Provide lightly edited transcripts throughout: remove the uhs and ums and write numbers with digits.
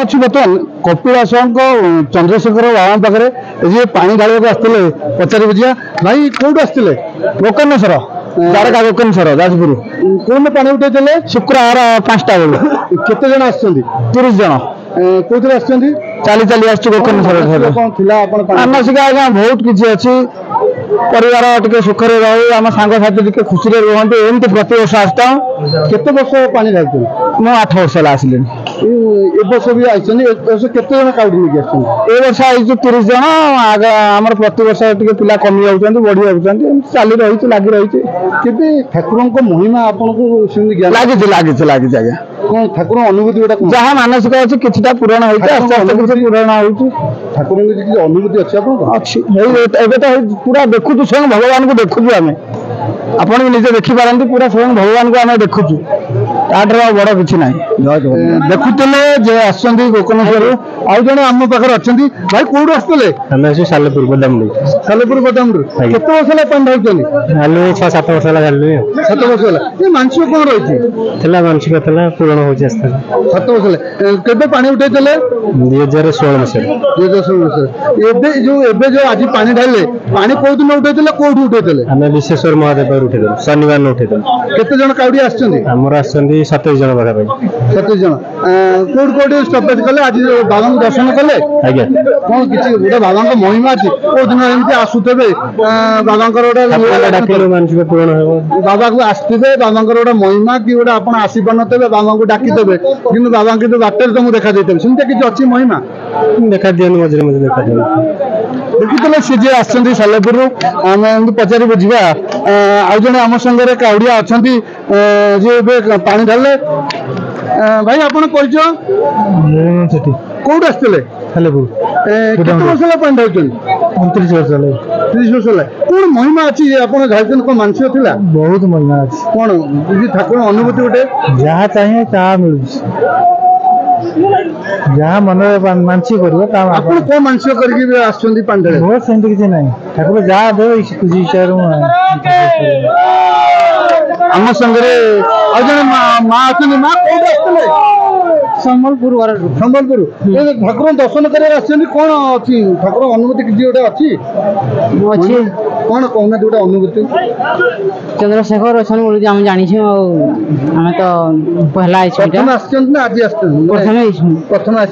अच्छी बर्तमान कपिलास चंद्रशेखर बाबा पाखे ये पानी ढाल आसते पचारि बुझिया भाई कौट आसते गोकर्णेश्वर द्वारका गोकर्णेश्वर जाजपुर कौन पानी उठे शुक्रवार 5टा बेलू केते जन आस 30 जन कौन आस चली चली आस गोकर्णेश्वर मानसिक आज्ञा बहुत किसी अच्छी परिवार टे सुखरे रही आम सांगसाथी टे खुशी रुहतु एमती प्रत वर्ष आसता केते वर्ष पानी ढाल मु 8 वर्ष आसिले वर्ष भी आई केते जन काउडी लेके वर्ष आई 30 जन आम प्रति वर्ष टे पिला कमी जाऊँ बढ़ी जाऊँ चली रही लगी रही ठाकुर महिमा आपको लगी आज्ञा कौन ठाकुर अनुभूति जहाँ मानसिक अच्छी किसी पूरण होती पूरण हो ठाकुर अनुभूति अच्छी तो पूरा देखु स्वयं भगवान को देखु आम आपण निजे देखिपारती पूरा स्वयं भगवान को आम देखु तार बड़ किसी ना देखुले आस गोकर्णेश्वर आउ जन आम पाखे अच्छा भाई कौट आसते सालेपुर बदाम सालेपुर बदाम केत वर्ष है पानी ढालुं 6-7 वर्ष है 7 वर्ष है मानसिक कौन रही मानसिक पूरण हो 7 वर्ष के पानी उठे 2016 मसीह जो आज पानी ढाले पानी कौ दिन उठे कौट उठे आम विश्वेश्वर महादेव उठे शनिवार उठे केते जन काउडी आमर आस 27 जन पाखापाखि 27 जन कौट कौट स्टपेज कले आज बाबा दर्शन कले आज्ञा कौन किसी गोटे बाबा महिमा अच्छी कौ दिन एमती आसुवे बाबा मानसिक पूरण बाबा को आसते बाबा गोटे महिमा कि गोटे आप आसी पार थे बाबा को डाकिदेवे कि बाबा कि बाटर तुमको देखा देते सेमती किसी अच्छी महिमा देखा दिए मझे मझे देखा दिए देखुले सी जे आस सालेपुर आम पचारि बुझा आउ जन आम संगे काउड़िया अच्छा जी पानी ढाले भाई आपन परिचय कौट आसते सालेपुर केते वर्ष है पानी ढालुन 29 वर्ष है 30 वर्ष है कौन महिमा अच्छी आप ढालुन कौन मानसिक थिला बहुत महिमा अच्छी कौन ठाकुर अनुभूति गोटे जहाँ चाहिए ता मिल जहाँ मन मानसिक कर मानसिक करके किसी ना ठाकुर जहाँ दे आम संगे माँ अच्छे माँ सम्बलपुर सम्बलपुर ठाकुर दर्शन कर कौन अच्छी ठाकुर अनुभूति किसी गोटे अच्छी कौन कहना गोटे अनुभूति चंद्रशेखर अच्छा बोलते आम जानी आम तो पहला प्रथम आज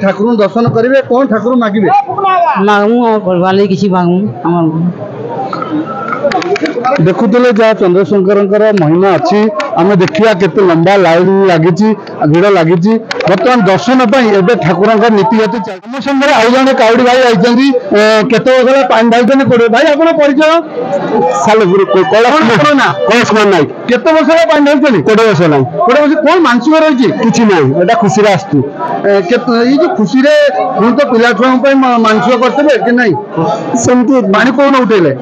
ठाकुर दर्शन करेंगे कौन ठाकुर मागे मांगू किसी मांगू देखुले जहाँ चंद्रशेखर महिमा अच्छी आम देखा केते लंबा लाइन लगी भिड़ लगी बर्तमान दर्शन पर ठाकुर नीतिगति आम संगे आउ जन काउडी भाई आई केते वर्ष पानी ढालते कोड़े भाई आप परिचय सालेपुर कैलाश कुमार नायक केते वर्ष है पानी ढालते 20 वर्ष है 20 वर्ष कौन मानसिक रही किसी ना खुशी आसतु ये खुशी हूँ तो पिला छुआ मानसिक करते कि नहीं सेमती पानी कौन उठेले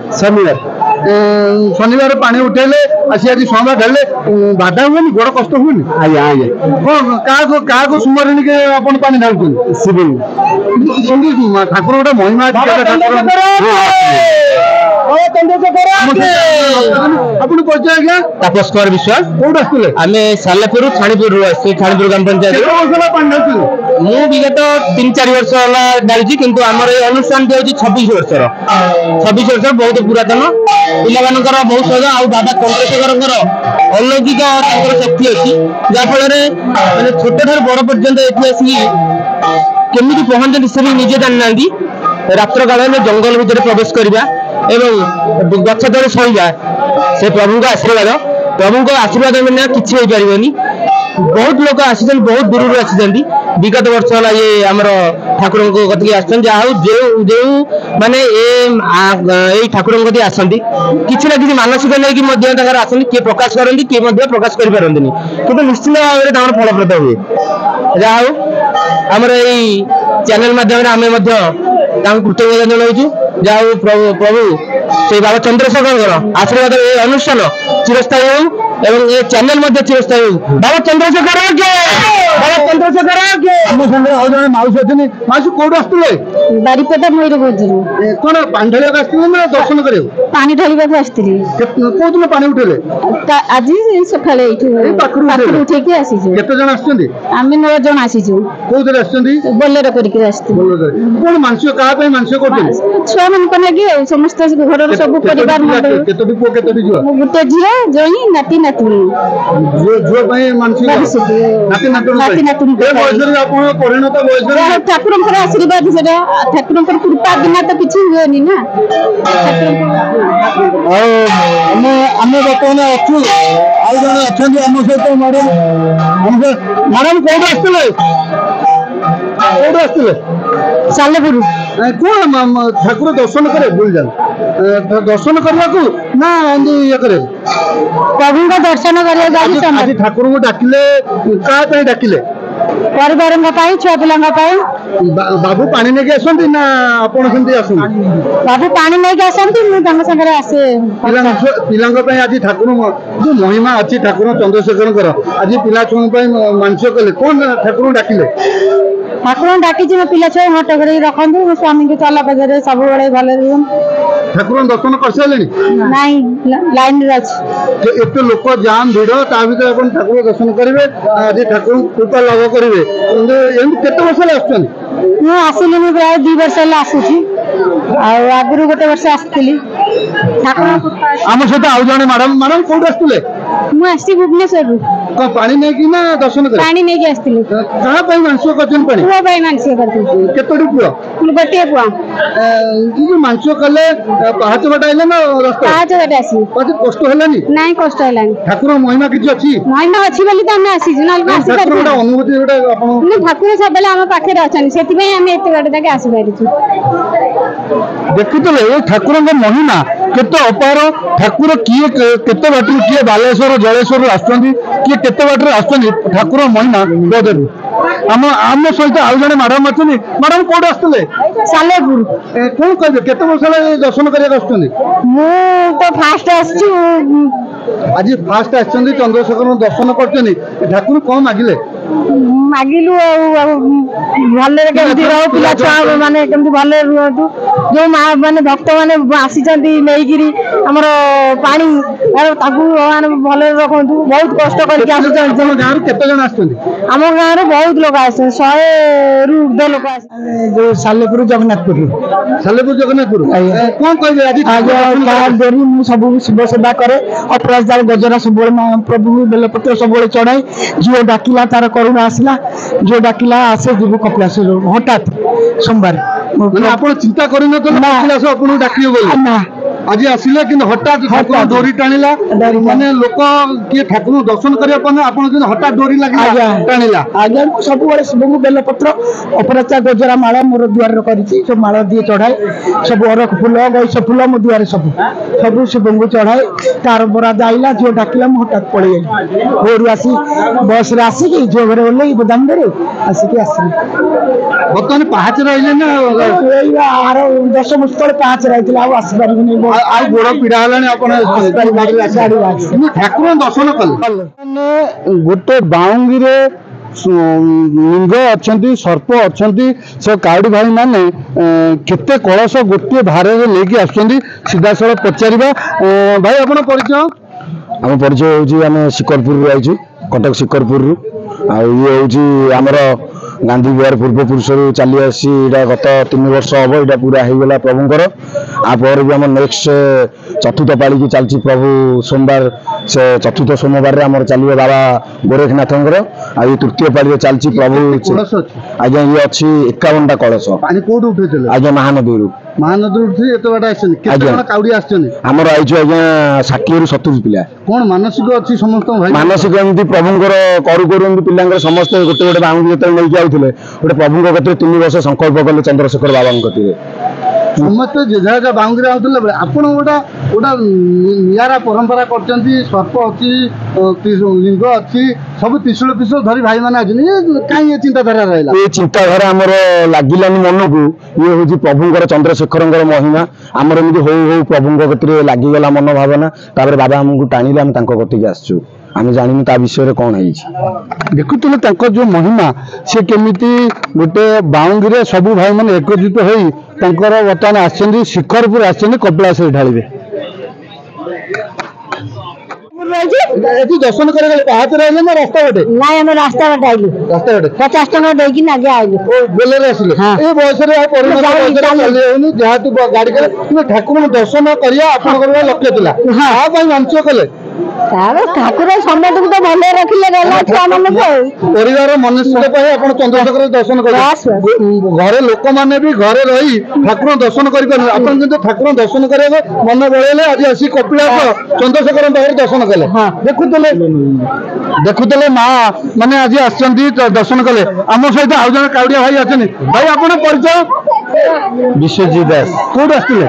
शनिवार पानी उठेले आसी आज सोमवार ढाले बाधा हुए गोड़ कष्ट हुए आज्ञा आज्ञा क्या सुमरणी के आप पानी ढालुन शिविर ठाकुर गोटे महिमा आपन परिचय आज्ञा तापस कुमार विश्वास कौट आसते आम सालेपुर छाणीपुर छाणीपुर ग्राम पंचायत मु विगत 3-4 वर्ष डाली किंतु आमर अनुष्ठान दिया 26 वर्ष बहुत पुरातन पिलामानकर बहुत सहज आ बाबा चंद्रशेखर अलौकिक शक्ति अच्छी जहाँफल छोट ठार बड़ पर्यंत ये आसिक केमी पहुंचते से भी निजे जानी ना रात्र काल में जंगल भितर प्रवेश करवा एवं गछ तले शोवा से प्रभु का आशीर्वाद बिना किसी हो पारनी बहुत लोक आसी बहुत दूर आसी विगत वर्ष है ये आमर ठाकुर कति जो माने ठाकुर कति आसती किसी ना किसी मानसिक नहीं आसती किए प्रकाश करती किए प्रकाश करपारती कि निश्चित भाव में फलप्रद हुए जहाँ आमर यही चैनल माध्यम आम कृतज्ञता जनाऊँ जहाँ प्रभु से बाबा चंद्रशेखर आशीर्वाद ये अनुष्ठान चिरस्थायी हो एवं ये चैनल चिरस्थायी हो बाबा चंद्रशेखर ଚନ୍ଦ୍ରଶେଖର ଆମ ସାଙ୍ଗରେ ଆଉ ଜଣେ ମାଉସୀ ଅଛନ୍ତି। ମାଉସୀ କୋଉଠୁ ଆସିଥିଲେ? ବାରିପଦା ମୟୂରଭଞ୍ଜରୁ କଣ ପାଣି ଢାଳିବାକୁ ଆସିଥିଲେ ନା ଦର୍ଶନ କରିବାକୁ? ପାଣି ଢାଳିବାକୁ ଆସିଥିଲି। କୋଉଦିନ ପାଣି ଉଠେଇଲେ? ଆଜି ସକାଳେ ଏଇଠୁ ପାଖରୁ ଉଠେଇକି ଆସିଛୁ। କେତେ ଜଣ ଆସିଛନ୍ତି? ଆମେ 9 ଜଣ ଆସିଛୁ। କୋଉଥିରେ ଆସିଛନ୍ତି? ବୋଲେର କରିକି ଆସିଛୁ। କଣ ମାନସିକ କାହା ପାଇଁ ମାନସିକ କରୁଛନ୍ତି? ଛୁଆ ମାନଙ୍କ ଲାଗି ଆଉ ସମସ୍ତେ ଘରର ସବୁ ପରିବାର। କେତୋଟି ପୁଅ କେତୋଟି ଝିଅ? ଗୋଟେ ଝିଅ ଜଣେ ନାତି ନାତୁଣୀ। ଝିଅ ପାଇଁ ମାନସିକ, ନାତି ନାତୁଣୀ ବୟସରେ ଆପଣ ପରିଣତ ବୟସରେ ଠାକୁରଙ୍କର ଆଶୀର୍ବାଦ, ସେଟା ଠାକୁରଙ୍କର କୃପା ବିନା ତ କିଛି ହୁଏନି ନା। ଆଉ ଆମେ ବର୍ତ୍ତମାନ ଅଛୁ, ଆଉ ଜଣେ ଅଛନ୍ତି ଆମ ସହିତ ମ୍ୟାଡାମ। ମ୍ୟାଡାମ କୋଉଠୁ ଆସିଥିଲେ? କୋଉଠୁ ଆସିଥିଲେ? ସାଲେପୁର। କଣ ଠାକୁର ଦର୍ଶନ କରେ ବୁଲିଯାନ ଦର୍ଶନ କରିବାକୁ ନା ଏମିତି ଇଏ କରେ? ପ୍ରଭୁଙ୍କ ଦର୍ଶନ କରିବାକୁ। ଆଜି ଠାକୁରଙ୍କୁ ଡାକିଲେ, କାହା ପାଇଁ ଡାକିଲେ? ପରିବାରଙ୍କ ପାଇଁ, ଛୁଆ ପିଲାଙ୍କ ପାଇଁ। ବାବୁ ପାଣି ନେଇକି ଆସନ୍ତି ନା ଆପଣ ସେମିତି ଆସନ୍ତି? ବାବୁ ପାଣି ନେଇକି ଆସନ୍ତି, ମୁଁ ତାଙ୍କ ସାଙ୍ଗରେ ଆସେ। ପିଲାଙ୍କ ପାଇଁ ଆଜି ଠାକୁର ଯୋଉ ମହିମା ଅଛି ଠାକୁର ଚନ୍ଦ୍ରଶେଖରଙ୍କର, ଆଜି ପିଲା ଛୁଆଙ୍କ ପାଇଁ ମାନସିକ କଲେ, କଣ ଠାକୁରଙ୍କୁ ଡାକିଲେ? ଠାକୁରଙ୍କୁ ଡାକିଛି ମୋ ପିଲା ଛୁଆ ହଟ କରିକି ରଖନ୍ତୁ, ମୋ ସ୍ୱାମୀଙ୍କୁ ଚଲା ପଜାରେ ସବୁବେଳେ ଭଲରେ ରୁହନ୍ତୁ। ଠାକୁରଙ୍କ ଦର୍ଶନ କରିସାରିଲେଣି? ନାଇଁ, ଲାଇନରେ ଅଛି। ଏତେ ଲୋକ ଜାମ୍ ଭିଡ, ତା ଭିତରେ ଆପଣ ଠାକୁର ଦର୍ଶନ କରିବେ, ଆଜି ଠାକୁରଙ୍କୁ କୃପା ଲାଭ କରିବେ। ଏମିତି କେତେ ବର୍ଷ ହେଲା ଆସୁଛନ୍ତି? ମୁଁ ଆସିଲିଣି ପ୍ରାୟ 2 ବର୍ଷ ହେଲା ଆସୁଛି, ଆଉ ଆଗରୁ ଗୋଟେ ବର୍ଷ ଆସିଥିଲି। ଆମ ସହିତ ଆଉ ଜଣେ ମ୍ୟାଡାମ। ମ୍ୟାଡାମ କୋଉଠୁ ଆସିଥିଲେ? ମୁଁ ଆସିଛି ଭୁବନେଶ୍ୱରରୁ। କଣ ପାଣି ନେଇକି ନା ଦର୍ଶନ କରି? ପାଣି ନେଇକି ଆସିଥିଲି। କାହା ପାଇଁ ମାନସିକ କରିଛନ୍ତି ପାଣି? ପୁଅ ପାଇଁ ମାନସିକ କରିଥିଲି। କେତୋଟି ପୁଅ? ଗୋଟିଏ ପୁଅ। ଯୋଉ ମାନସିକ କଲେ ପାହାଚ ବାଟ ଆଇଲେ ନା ରାସ୍ତା? ପାହାଚ ବାଟେ ଆସିବି। କଷ୍ଟ ହେଲାନି? ନାଇଁ, କଷ୍ଟ ହେଲାନି। ଠାକୁର ମହିମା କିଛି ଅଛି? ମହିମା ଅଛି ବୋଲି ତ ଆମେ ଆସିଛୁ, ନହେଲେ ଠାକୁର ଅନୁଭୂତି ଗୋଟେ ଆପଣ। ଠାକୁର ସବୁବେଳେ ଆମ ପାଖରେ ଅଛନ୍ତି, ସେଥିପାଇଁ ଆମେ ଏତେ ବାଟ ଯାକେ ଆସିପାରିଛୁ। ଦେଖୁଥିଲେ ଏ ଠାକୁରଙ୍କ ମହିମା କେତେ ଅପାର। ଠାକୁର କିଏ କେତେ ବାଟରୁ, କିଏ ବାଲେଶ୍ୱର ଜଳେଶ୍ୱରରୁ ଆସୁଛନ୍ତି, କିଏ କେତେ ବାଟରୁ ଆସୁଛନ୍ତି। ଠାକୁର ମହିମା ବଦରୁ। ଆମ ସହିତ ଆଉ ଜଣେ ମ୍ୟାଡାମ ଅଛନ୍ତି। ମ୍ୟାଡାମ କୋଉଠୁ ଆସିଥିଲେ? ସାଲେପୁର। କଣ କହିବେ, କେତେ ବର୍ଷ ହେଲା ଦର୍ଶନ କରିବାକୁ ଆସୁଛନ୍ତି? ମୁଁ ତ ଫାଷ୍ଟ ଆସିଛି। ଆଜି ଫାଷ୍ଟ ଆସିଛନ୍ତି, ଚନ୍ଦ୍ରଶେଖରଙ୍କୁ ଦର୍ଶନ କରୁଛନ୍ତି। ଠାକୁର କଣ ମାଗିଲେ? ମାଗିଲୁ ଆଉ ଭଲରେ କେମିତି ରହୁ, ପିଲା ଛୁଆ ମାନେ କେମିତି ଭଲରେ ରୁହନ୍ତୁ। ଯୋଉ ମା ମାନେ ଭକ୍ତ ମାନେ ଆସିଛନ୍ତି ନେଇକିରି ଆମର ପାଣି, ତାକୁ ଭଲରେ ରଖନ୍ତୁ। ବହୁତ କଷ୍ଟ କରିକି ଆସୁଛନ୍ତି। ଗାଁରୁ କେତେ ଜଣ ଆସିଛନ୍ତି? ଆମ ଗାଁରୁ ବହୁତ ଲୋକ ଆସିଛନ୍ତି, 100ରୁ ଉର୍ଦ୍ଧ୍ୱ ଲୋକ ଆସିଛନ୍ତି। ଯୋଉ ସାଲେପୁର ଜଗନ୍ନାଥପୁର। ସାଲେପୁର ଜଗନ୍ନାଥପୁର। କଣ କହିବେ ଆଜି? ମୁଁ ସବୁ ଶିବ ସେବା କରେ, ଅପରାଧ ଗଜରା ସବୁବେଳେ ପ୍ରଭୁ ବେଲପତ୍ର ସବୁବେଳେ ଚଢାଏ। ଝିଅ ଡାକିଲା, ତାର କରୁଣା ଆସିଲା, ଝିଅ ଡାକିଲା ଆସେ ଯିବୁ କପିଳାସ। ହଠାତ୍ ସୋମବାର ଆପଣ ଚିନ୍ତା କରିନଥିଲେ କପିଳାସ ଆପଣଙ୍କୁ ଡାକିବେ ବୋଲି? ନା, ଆଜି ଆସିଲେ କିନ୍ତୁ ହଠାତ୍ ଠାକୁର ଡୋରି ଟାଣିଲା। ମାନେ ଲୋକ କିଏ ଠାକୁରଙ୍କୁ ଦର୍ଶନ କରିବା ପରେ ଆପଣ କିନ୍ତୁ ହଠାତ୍ ଡୋରି ଲାଗିଲା, ଟାଣିଲା। ଆଜ୍ଞା, ମୁଁ ସବୁବେଳେ ଶିବଙ୍କୁ ବେଲପତ୍ର, ଅପରାଜିତା ଗଜରା ମାଳ ମୋର ଦୁଆରରେ କରିଛି, ସବୁ ମାଳ দিয়ে ଚଢାଏ। ସବୁ ଅରଖ ଫୁଲ, ଗଇସ ଫୁଲ ମୋ ଦୁଆରେ ସବୁ ଶିବଙ୍କୁ ଚଢାଏ। ତାର ବରାଦ ଆଇଲା, ଝିଅ ଡାକିଲା, ମୁଁ ହଠାତ୍ ପଳେଇ ଆଇଲି। ଭୋରୁ ଆସି ବସରେ ଆସିକି ଝିଅ ଘରେ ଓହ୍ଲେଇ ଦାଣ୍ଡରେ ଆସିକି ଆସିଲି। ବର୍ତ୍ତମାନ ପାହାଚରେ ରହିଲେ ନା? 10 ବର୍ଷ ତଳେ ପାହାଚରେ ରହିଥିଲା, ଆଉ ଆସିପାରିବିନି। ଆଉ ଗୋଡ ପିଡା ହେଲାଣି, ଆପଣ ଠାକୁର ଦର୍ଶନ କଲେ। ଗୋଟେ ବାଉଙ୍ଗିରେ ଲିଙ୍ଗ ଅଛନ୍ତି, ସର୍ପ ଅଛନ୍ତି। ସେ କାଉଡି ଭାଇ ମାନେ କେତେ କଳସ ଗୋଟିଏ ଭାରରେ ନେଇକି ଆସୁଛନ୍ତି। ସିଧାସଳଖ ପଚାରିବା। ଭାଇ ଆପଣ ପରିଚୟ? ଆମ ପରିଚୟ ହେଉଛି, ଆମେ ଶିକରପୁରରୁ ଆଇଛୁ, କଟକ ଶିକରପୁରରୁ। ଆଉ ଇଏ ହେଉଛି ଆମର ଗାନ୍ଧୀ ବିହାର ପୂର୍ବପୁରୁଷରୁ ଚାଲି ଆସିଛି। ଏଇଟା ଗତ 3 ବର୍ଷ ହବ ଏଇଟା ପୁରା ହେଇଗଲା ପ୍ରଭୁଙ୍କର। ଆପରେ ବି ଆମ ନେକ୍ସଟ ଚତୁର୍ଥ ପାଳିକି ଚାଲିଛି ପ୍ରଭୁ ସୋମବାର। ସେ ଚତୁର୍ଥ ସୋମବାରରେ ଆମର ଚାଲିବ ବାବା ଗୋରେଖନାଥଙ୍କର। ଆଉ ଏ ତୃତୀୟ ପାଳିରେ ଚାଲିଛି ପ୍ରଭୁ। ଆଜ୍ଞା, ଇଏ ଅଛି 51ଟା କଳସ। ପାଣି କୋଉଠୁ ଉଠେଇଥିଲେ? ଆଜ୍ଞା, ମହାନଦୀରୁ। ମହାନଦୀରୁ ଉଠି ଏତେ ବାଟ ଆସିଛନ୍ତି? କେତେ ଜଣ କାଉଡି ଆସିଛନ୍ତି? ଆମର ଆଇଛୁ ଆଜ୍ଞା 60ରୁ 70 ପିଲା। କଣ ମାନସିକ ଅଛି ସମସ୍ତଙ୍କ? ଭାଇ ମାନସିକ ଏମିତି ପ୍ରଭୁଙ୍କର କରୁ ଏମିତି ପିଲାଙ୍କର ସମସ୍ତେ ଗୋଟେ ଗୋଟେ ବାହୁଙ୍ଗି ଯେତେବେଳେ ନେଇକି ଆଉଥିଲେ, ଗୋଟେ ପ୍ରଭୁଙ୍କ କତିରେ 3 ବର୍ଷ ସଂକଳ୍ପ କଲେ ଚନ୍ଦ୍ରଶେଖର ବାବାଙ୍କ କତିରେ। ସମସ୍ତେ ଯେଝା ଯେଝା ବାଉଙ୍ଗିରେ ଆଉଥିଲେ ବେଳେ ଆପଣ ଗୋଟେ ନିଆରା ପରମ୍ପରା କରିଛନ୍ତି। ସର୍ପ ଅଛି, ଲିଙ୍ଗ ଅଛି, ସବୁ ତ୍ରିଶୂଳ ଧରି ଭାଇମାନେ ଅଛନ୍ତି। କାହିଁ ଏ ଚିନ୍ତାଧାରା ରହିଲା? ଏ ଚିନ୍ତାଧାରା ଆମର ଲାଗିଲାନି ମନକୁ। ଇଏ ହେଉଛି ପ୍ରଭୁଙ୍କର ଚନ୍ଦ୍ରଶେଖରଙ୍କର ମହିମା। ଆମର ଏମିତି ହଉ ହଉ ପ୍ରଭୁଙ୍କ କତିରେ ଲାଗିଗଲା ମନ ଭାବନା। ତାପରେ ବାବା ଆମକୁ ଟାଣିଲେ, ଆମେ ତାଙ୍କ କତିକି ଆସିଛୁ। ଆମେ ଜାଣିନୁ ତା ବିଷୟରେ କଣ ହେଇଛି। ଦେଖୁଥିଲେ ତାଙ୍କର ଯୋଉ ମହିମା ସେ କେମିତି ଗୋଟେ ବାଉଙ୍ଗିରେ ସବୁ ଭାଇ ମାନେ ଏକତ୍ରିତ ହୋଇ ତାଙ୍କର ବର୍ତ୍ତମାନ ଆସିଛନ୍ତି ଶିଖରପୁର ଆସିଛନ୍ତି କପିଳାସରେ ଢାଳିବେ। ଏଠି ଦର୍ଶନ କରିବାକୁ ପାହାଚରେ ଆଇଲେ ନା ରାସ୍ତା ବାଟେ? ନାଇଁ ଆମେ ରାସ୍ତା ବାଟେ ଆଇଲୁ, ରାସ୍ତା ବାଟେ 50 ଟଙ୍କା ଦେଇକି ଆଗେ ଆଇଲୁ। ବୋଲେରେ ଆସିଲେ ଏ ବୟସରେ ଆଉ ପରିଣତ ବୟସରେ ଚାଲି ହଉନି ଯେହେତୁ ଗାଡି କଲେ କିନ୍ତୁ ଠାକୁରଙ୍କୁ ଦର୍ଶନ କରିବା ଆପଣଙ୍କର ଲକ୍ଷ୍ୟ ଥିଲା ତା ପାଇଁ ମାନସିକ କଲେ। ତାପରେ ଠାକୁର ସମସ୍ତଙ୍କୁ ତ ଭଲରେ ରଖିଲେ ଗଲା ଛୁଆ ମାନଙ୍କୁ ଆଉ। ପରିବାର ମନୁଷ୍ୟ ପାଇଁ ଆପଣ ଚନ୍ଦ୍ରଶେଖର ଦର୍ଶନ କଲେ ଘରେ ଲୋକମାନେ ବି ଘରେ ରହି ଠାକୁର ଦର୍ଶନ କରିପାରୁଛନ୍ତି ଆପଣ କିନ୍ତୁ ଠାକୁର ଦର୍ଶନ କରିବାକୁ ମନ ବଳେଇଲେ ଆଜି ଆସି କପିଳାସ ଚନ୍ଦ୍ରଶେଖର ପାଖରେ ଦର୍ଶନ କଲେ। ଦେଖୁଥିଲେ ମା ମାନେ ଆଜି ଆସିଛନ୍ତି ଦର୍ଶନ କଲେ। ଆମ ସହିତ ଆଉ ଜଣେ କାଉଡିଆ ଭାଇ ଅଛନ୍ତି। ଭାଇ ଆପଣ ପରିଚୟ? ବିଶ୍ୱଜିତ ଦାସ। କୋଉଠୁ ଆସିଥିଲେ?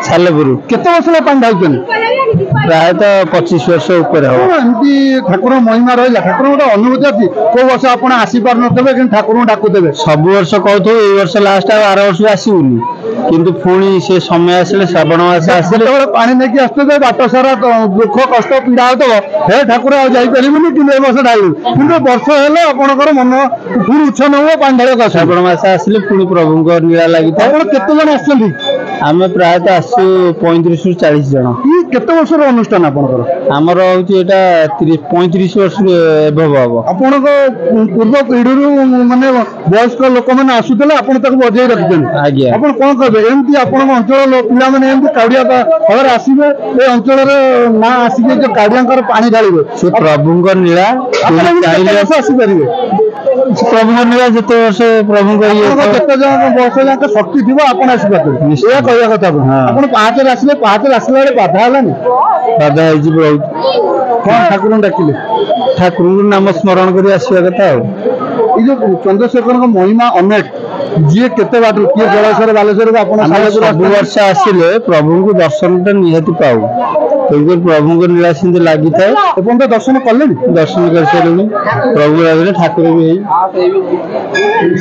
ସାଲେପୁର। କେତେ ବର୍ଷ ହେଲା ପାଣି ଢାଳୁଛନ୍ତି? ପ୍ରାୟତଃ 25 ବର୍ଷ ଉପରେ ହବ। ଏମିତି ଠାକୁର ମହିମା ରହିଲା ଠାକୁର ଗୋଟେ ଅନୁଭୂତି ଅଛି କୋଉ ବର୍ଷ ଆପଣ ଆସିପାରୁନଥିବେ କିନ୍ତୁ ଠାକୁରଙ୍କୁ ଡାକୁଥିବେ? ସବୁ ବର୍ଷ କହୁଥିବୁ ଏଇ ବର୍ଷ ଲାଷ୍ଟ ଆଉ ଆର ବର୍ଷକୁ ଆସିବୁନି କିନ୍ତୁ ପୁଣି ସେ ସମୟ ଆସିଲେ ଶ୍ରାବଣ ମାସ ଆସିଲେ ଯେତେବେଳେ ପାଣି ନେଇକି ଆସୁଥିବେ ବାଟ ସାରା ଦୁଃଖ କଷ୍ଟ ପୀଡା ହଉଥିବ ହେ ଠାକୁର ଆଉ ଯାଇପାରିବୁନି କିନ୍ତୁ ଏ ବର୍ଷ ଢାଳିବୁ କିନ୍ତୁ ବର୍ଷ ହେଲେ ଆପଣଙ୍କର ମନ ପୁଣି ଉଚ୍ଛନ୍ନ ହୁଏ ପାଣି ଢାଳିବାକୁ ଆସୁ। ଶ୍ରାବଣ ମାସ ଆସିଲେ ପୁଣି ପ୍ରଭୁଙ୍କ ନୀଳା ଲାଗିଥାଏ। ଆପଣ କେତେ ଜଣ ଆସିଛନ୍ତି? ଆମେ ପ୍ରାୟତଃ ଆସୁ 35 ରୁ 40 ଜଣ। କେତେ ବର୍ଷର ଅନୁଷ୍ଠାନ ଆପଣଙ୍କର? ଆମର ହଉଛି ଏଇଟା 35 ବର୍ଷରୁ ଏଭବ ହବ। ଆପଣଙ୍କ ପୂର୍ବ ପିଢିରୁ ମାନେ ବୟସ୍କ ଲୋକମାନେ ଆସୁଥିଲେ ଆପଣ ତାକୁ ବଜେଇ ରଖିଛନ୍ତି। ଆଜ୍ଞା। ଆପଣ କଣ କହିବେ ଏମିତି ଆପଣଙ୍କ ଅଞ୍ଚଳ ପିଲାମାନେ ଏମିତି କାଉଡିଆ ଫଳରେ ଆସିବେ ଏ ଅଞ୍ଚଳରେ ନା ଆସିକି ଯୋଉ କାଉଡିଆଙ୍କର ପାଣି ଢାଳିବେ ସେ ପ୍ରଭୁଙ୍କ ନୀଳା ଆସିପାରିବେ? ପ୍ରଭୁଙ୍କ ନୀଳା ଯେତେ ବର୍ଷ ପ୍ରଭୁଙ୍କ କେତେ ଜଣ ବର୍ଷ ଯାକ ଶକ୍ତି ଥିବ ଆପଣ ଆସିପାରିବେ ଏହା କହିବା କଥା। ଆପଣ ପାହାଚରେ ଆସିଲେ ପାହାଚରେ ଆସିଲା ବେଳେ ବାଧା ହେଲାନି? ବାଧା ହେଇଛି ବହୁତ। କଣ ଠାକୁରଙ୍କୁ ଡାକିଲେ? ଠାକୁରଙ୍କୁ ନାମ ସ୍ମରଣ କରି ଆସିବା କଥା ଆଉ। ଏଇ ଯୋଉ ଚନ୍ଦ୍ରଶେଖରଙ୍କ ମହିମା ଅନେକ ଯିଏ କେତେ ବାଟରୁ କିଏ ଜଳେଶ୍ୱର ବାଲେଶ୍ୱରକୁ ଆପଣ ସବୁ ବର୍ଷ ଆସିଲେ ପ୍ରଭୁଙ୍କୁ ଦର୍ଶନଟା ନିହାତି ପାଉ ତେଣୁକରି ପ୍ରଭୁଙ୍କ ନୀଳା ସେମିତି ଲାଗିଥାଏ। ଏପର୍ଯ୍ୟନ୍ତ ଦର୍ଶନ କଲେଣି? ଦର୍ଶନ କରିସାରିଲୁଣି ପ୍ରଭୁ ଲାଗିଲେ ଠାକୁର ବି ହେଇ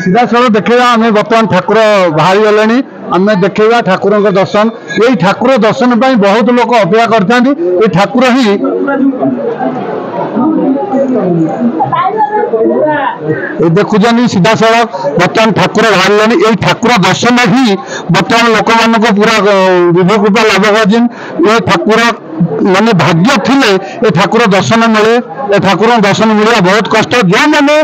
ସିଧାସଳଖ ଦେଖେଇବା ଆମେ ବର୍ତ୍ତମାନ ଠାକୁର ବାହାରି ଗଲେଣି ଆମେ ଦେଖେଇବା ଠାକୁରଙ୍କ ଦର୍ଶନ। ଏଇ ଠାକୁର ଦର୍ଶନ ପାଇଁ ବହୁତ ଲୋକ ଅପେକ୍ଷା କରିଥାନ୍ତି। ଏଇ ଠାକୁର ହିଁ ଦେଖୁଛନ୍ତି ସିଧାସଳଖ ବର୍ତ୍ତମାନ ଠାକୁର ବାହାରିଲେଣି। ଏଇ ଠାକୁର ଦର୍ଶନ ହିଁ ବର୍ତ୍ତମାନ ଲୋକମାନଙ୍କୁ ପୁରା ବିଭୁ କୃପା ଲାଭ କରିଛନ୍ତି। ଏ ଠାକୁର ମାନେ ଭାଗ୍ୟ ଥିଲେ ଏ ଠାକୁର ଦର୍ଶନ ମିଳେ। ଏ ଠାକୁରଙ୍କ ଦର୍ଶନ ମିଳିବା ବହୁତ କଷ୍ଟ। ଯେଉଁମାନେ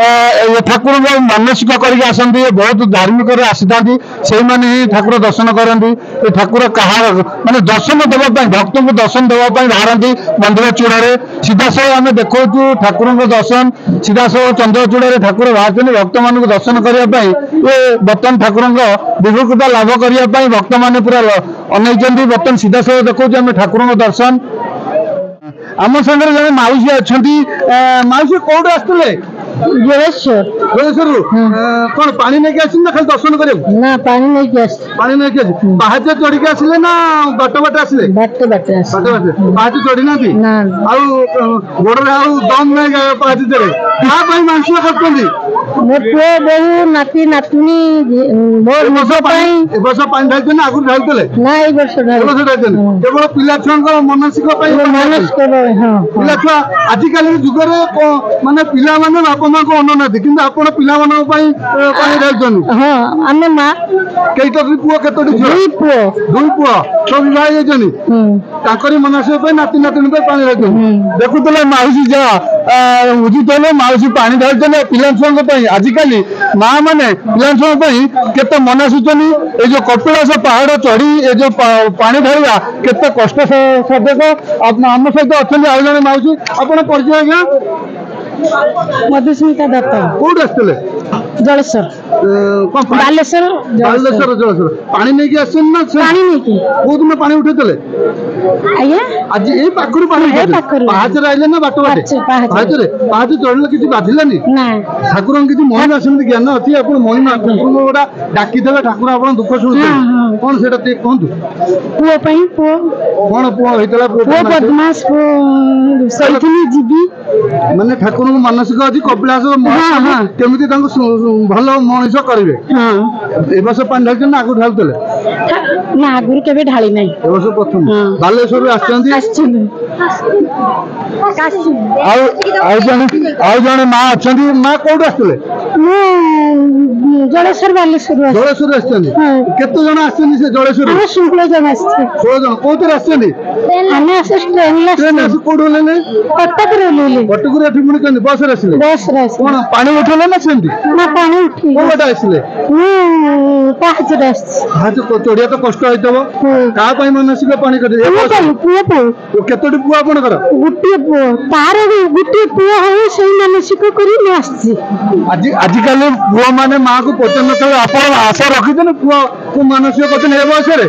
ଏ ଠାକୁରଙ୍କ ମାନସିକ କରିକି ଆସନ୍ତି ବହୁତ ଧାର୍ମିକରେ ଆସିଥାନ୍ତି ସେଇମାନେ ହିଁ ଠାକୁର ଦର୍ଶନ କରନ୍ତି। ଏ ଠାକୁର କାହା ମାନେ ଦର୍ଶନ ଦେବା ପାଇଁ ଭକ୍ତଙ୍କୁ ଦର୍ଶନ ଦେବା ପାଇଁ ବାହାରନ୍ତି ମନ୍ଦିର ଚୂଡ଼ାରେ। ସିଧାସଳଖ ଆମେ ଦେଖାଉଛୁ ଠାକୁରଙ୍କ ଦର୍ଶନ ସିଧାସଳଖ ଚନ୍ଦ୍ରଚୂଡ଼ାରେ ଠାକୁର ବାହାରିଛନ୍ତି ଭକ୍ତମାନଙ୍କୁ ଦର୍ଶନ କରିବା ପାଇଁ। ଏ ବର୍ତ୍ତମାନ ଠାକୁରଙ୍କ ବିଭୁ କୃପା ଲାଭ କରିବା ପାଇଁ ଭକ୍ତମାନେ ପୁରା ଅନେଇଛନ୍ତି। ବର୍ତ୍ତମାନ ସିଧାସଳଖ ଦେଖାଉଛୁ ଆମେ ଠାକୁରଙ୍କ ଦର୍ଶନ। ଆମ ସାଙ୍ଗରେ ଜଣେ ମାଉସୀ ଅଛନ୍ତି। ମାଉସୀ କୋଉଠୁ ଆସିଥିଲେ? ଜଳେଶ୍ୱରରୁ। କଣ ପାଣି ନେଇକି ଆସିଛନ୍ତି ନା ଖାଲି ଦର୍ଶନ କରିବାକୁ? ନା ପାଣି ନେଇକି ଆସ। ପାଣି ନେଇକି ଆସି ପାହାଚ ଚଢିକି ଆସିଲେ ନା ବାଟ ବାଟେ ଆସିଲେ? ବାଟେ ବାଟେ ଆସ। ପାହାଚ ଚଢି ନାହାନ୍ତି? ଆଉ ଗୋଡରେ ଆଉ ଦମ ନାହିଁ ପାହାଚ ଚଢେ ତା ପାଇଁ ମାନସିକ କରୁଛନ୍ତି? ମୋ ପୁଅ ବୋହୂ ନାତି ନାତୁଣୀ ଏ ବର୍ଷ ପାଣି ଢାଳିଛନ୍ତି ନା ଆଗରୁ ଢାଳିଥିଲେ? ନା ଏଇ ବର୍ଷ ଢାଳିଛନ୍ତି କେବଳ ପିଲା ଛୁଆଙ୍କ ମାନସିକ ପାଇଁ। ପିଲା ଛୁଆ ଆଜିକାଲି ଯୁଗରେ ମାନେ ପିଲାମାନେ ବାପା ମାଙ୍କୁ ଅନଉନାହାନ୍ତି କିନ୍ତୁ ଆପଣ ପିଲାମାନଙ୍କ ପାଇଁ ପାଣି ଢାଳିଛନ୍ତି। ହଁ ଆମେ ମା। କେଇଟି ପୁଅ କେତୋଟି ଝିଅ? ଦୁଇ ପୁଅ ସବୁ ବିବାହ ହେଇଯାଇଛନ୍ତି। ତାଙ୍କରି ମାନସିକ ପାଇଁ ନାତି ନାତୁଣୀ ପାଇଁ ପାଣି ଢାଳିଛନ୍ତି। ଦେଖୁଥିଲେ ମାଉସୀ ଯାହା ବୁଝୁଥିଲେ ମାଉସୀ ପାଣି ଢାଳିଥିଲେ ପିଲା ଛୁଆଙ୍କ ପାଇଁ। ଆଜିକାଲି ମା ମାନେ ପିଲା ଛୁଆଙ୍କ ପାଇଁ କେତେ ମନାସୁଛନ୍ତି। ଏଇ ଯୋଉ କପିଳାସ ପାହାଡ ଚଢି ଏ ଯୋଉ ପାଣି ଢାଳିବା କେତେ କଷ୍ଟ ସାଧକ। ଆମ ସହିତ ଅଛନ୍ତି ଆଉ ଜଣେ ମାଉସୀ। ଆପଣ ପରିଚୟ ଆଜ୍ଞା? ମଧୁସ୍ମିତା ଦତ୍ତ। କୋଉଠି ଆସିଥିଲେ? ଜଳେଶ୍ୱର। ବାଲେଶ୍ୱର। ଜଳେଶ୍ୱର। ପାଣି ନେଇକି ଆସିଛନ୍ତି ନା? ପାଣି ନେଇକି। କୋଉଦିନ ପାଣି ଉଠେଇଥିଲେ? ଆଜ୍ଞା ଆଜି ଏଇ ପାଖରୁ ପାଣି ଉଠେଇଥିଲେ? ପାହାଚରେ ଆଇଲେ ନା ବାଟ ବାଟେ? ପାହାଚରେ। ପାହାଚ ଚଢିଲେ କିଛି ବାଧିଲାନି? ନା। ଠାକୁରଙ୍କ କିଛି ମହିମା ସେମିତି ଜ୍ଞାନ ଅଛି ଆପଣ ମହିମା ଠାକୁରଙ୍କୁ ଗୋଟା ଡାକିଦେବେ ଠାକୁର ଆପଣ ଦୁଃଖ ଶୁଣୁଛନ୍ତି କଣ ସେଇଟା ଟିକେ କୁହନ୍ତୁ? ପୁଅ ପାଇଁ ପୁଅ କଣ ପୁଅ ହେଇଥିଲା? ପୁଅ ବଦମାସ ସେଇଥିଲି ଯିବି ମାନେ ଠାକୁରଙ୍କୁ ମାନସିକ ଅଛି କପିଳାସ କେମିତି ତାଙ୍କୁ ଭଲ ମଣିଷ କରିବେ। ହଁ ଏ ବର୍ଷ ପାଣି ଢାଳିଛନ୍ତି ନା ଆଗରୁ ଢାଳୁଥିଲେ? ନା ଆଗରୁ କେବେ ଢାଳି ନାହିଁ। ଏ ବର୍ଷ ପ୍ରଥମ ବାଲେଶ୍ୱରରୁ ଆସିଛନ୍ତି। ଆଉ ଜଣେ ମା ଅଛନ୍ତି। ମା କୋଉଠୁ ଆସିଥିଲେ? ମୁଁ ଜଳେଶ୍ୱର ବାଲେଶ୍ୱରରୁ ଜଳେଶ୍ୱରରୁ ଆସିଛନ୍ତି। କେତେ ଜଣ ଆସିଛନ୍ତି ସେ ଜଳେଶ୍ୱର? ଆମେ 16 ଜଣ ଆସିଛୁ। 16 ଜଣ। କୋଉଥିରେ ଆସିଛନ୍ତି? ଆମେ ଆସି ଟ୍ରେନ ଆସି କୋଉଠୁ ଓହ୍ଲେଇଲେ? କଟକରେ ଓହ୍ଲେଇଲେ। କଟକରୁ ଏଠି ପୁଣି କେମିତି ବସରେ ଆସିଲେ? ବସରେ ଆସିଲେ। କଣ ପାଣି ଉଠେଇଲେ ନା ସେମିତି? ନା ପାଣି ଉଠି କୋଉ ବାଟେ ଆସିଲେ? ମୁଁ ପାହାଚରେ ଆସିଛି। ଚଢିଆ ତ କଷ୍ଟ ହେଇଥିବ। କାହା ପାଇଁ ମାନସିକ ପାଣି କରିବେ? ପୁଅ ପାଇଁ। କେତୋଟି ପୁଅ ଆପଣଙ୍କର? ଗୋଟିଏ ପୁଅ। ତାର ଗୋଟିଏ ପୁଅ ହଉ ସେଇ ମାନସିକ କରି ମୁଁ ଆସିଛି। ଆଜିକାଲି ପୁଅ ମାନେ ମାଆକୁ ପଚାରି ନଥିବେ। ଆପଣ ଆଶା ରଖିଛନ୍ତି ପୁଅକୁ ମାନସିକ କରିଛନ୍ତି ଏ ବୟସରେ?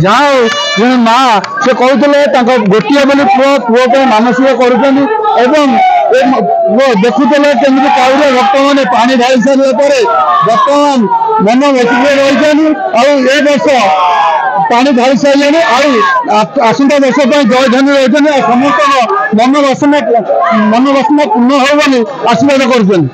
ଯାହା ହଉ ଜଣେ ମା ସେ କହୁଥିଲେ ତାଙ୍କ ଗୋଟିଏ ବୋଲି ପୁଅ ପାଇଁ ମାନସିକ କରୁଛନ୍ତି ଏବଂ ପୁଅ ଦେଖୁଥିଲେ କେମିତି କାଉଡ଼ିଆ ଭକ୍ତମାନେ ପାଣି ଢାଳି ସାରିବା ପରେ ବର୍ତ୍ତମାନ ମନ ବ୍ୟଥିତ ରହିଛନ୍ତି। ଆଉ ଏ ବର୍ଷ ପାଣି ଢାଳି ସାରିଲେଣି। ଆଉ ଆସନ୍ତା ବର୍ଷ ପାଇଁ ଜୟଧ୍ୱନି ରହିଛନ୍ତି। ଆଉ ସମସ୍ତଙ୍କ ମନୋବାସନା ପୂର୍ଣ୍ଣ ହବ ବୋଲି ଆଶୀର୍ବାଦ କରୁଛନ୍ତି।